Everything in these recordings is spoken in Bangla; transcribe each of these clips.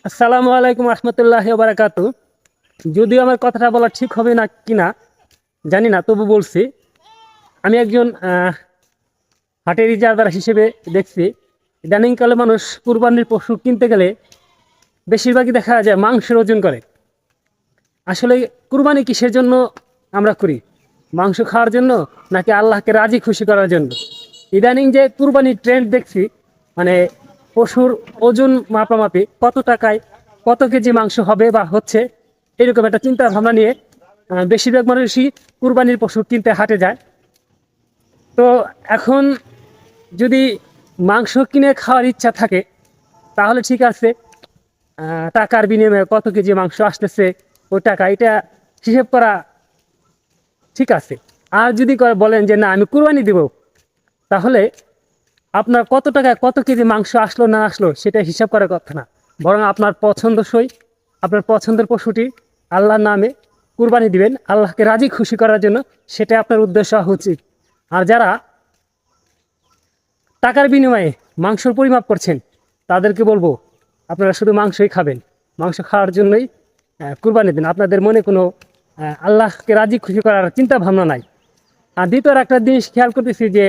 আসসালামু আলাইকুম রহমতুল্লাহি ওয়া বারাকাতু। যদিও আমার কথাটা বলা ঠিক হবে না কিনা জানি না, তবু বলছি। আমি একজন হাটের ইজারাদার হিসেবে দেখছি ইদানিংকালে মানুষ কুরবানির পশু কিনতে গেলে বেশিরভাগই দেখা যায় মাংসের ওজন করে। আসলে কুরবানি কিসের জন্য আমরা করি? মাংস খাওয়ার জন্য নাকি আল্লাহকে রাজি খুশি করার জন্য? ইদানিং যে কুরবানির ট্রেন্ড দেখছি, মানে পশুর ওজন মাপামাপি কত টাকায় কত কেজি মাংস হবে বা হচ্ছে, এরকম একটা চিন্তা ভাবনা নিয়ে বেশিরভাগ মানুষই কুরবানির পশু কিনতে হাটে যায়। তো এখন যদি মাংস কিনে খাওয়ার ইচ্ছা থাকে তাহলে ঠিক আছে, টাকার বিনিময়ে কত কেজি মাংস আসতেছে ওই টাকা এটা হিসেব করা ঠিক আছে। আর যদি বলেন যে না আমি কুরবানি দিব, তাহলে আপনার কত টাকায় কত কেজি মাংস আসলো না আসলো সেটা হিসাব করার কথা না, বরং আপনার পছন্দসই আপনার পছন্দের পশুটি আল্লাহর নামে কুরবানি দিবেন, আল্লাহকে রাজি খুশি করার জন্য। সেটা আপনার উদ্দেশ্য হওয়া উচিত। আর যারা টাকার বিনিময়ে মাংসর পরিমাপ করছেন তাদেরকে বলবো আপনারা শুধু মাংসই খাবেন, মাংস খাওয়ার জন্যই কুরবানি দিন। আপনাদের মনে কোনো আল্লাহকে রাজি খুশি করার চিন্তা ভাবনা নাই। আর দ্বিতীয় একটা জিনিস খেয়াল করতেছি যে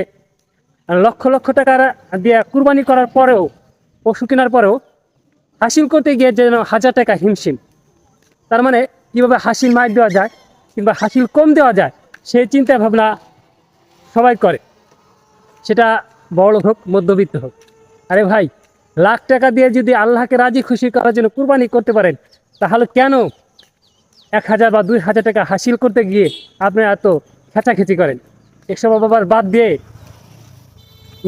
লক্ষ লক্ষ টাকার দিয়ে কুরবানি করার পরেও, পশু কেনার পরেও হাসিল করতে গিয়ে যেন 1000 টাকা হিমশিম। তার মানে কীভাবে হাসিল মার দেওয়া যায় কিংবা হাসিল কম দেওয়া যায় সেই চিন্তা ভাবনা সবাই করে, সেটা বড় হোক মধ্যবিত্ত হোক। আরে ভাই, লাখ টাকা দিয়ে যদি আল্লাহকে রাজি খুশি করার জন্য কুরবানি করতে পারেন, তাহলে কেন 1000 বা 2000 টাকা হাসিল করতে গিয়ে আপনি এত খেঁচাখেচি করেন? এসব আবার বাদ দিয়ে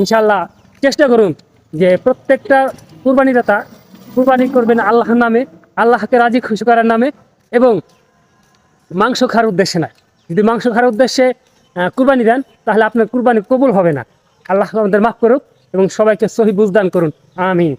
ইনশাল্লাহ চেষ্টা করুন যে প্রত্যেকটা কুরবানিদাতা কুরবানি করবেন আল্লাহর নামে, আল্লাহকে রাজি খুশি করার নামে, এবং মাংস খাওয়ার উদ্দেশ্যে না। যদি মাংস খাওয়ার উদ্দেশ্যে কুরবানি দেন তাহলে আপনার কুরবানি কবুল হবে না। আল্লাহ আমাদের মাফ করুক এবং সবাইকে সহি বুঝদান করুন। আমিন।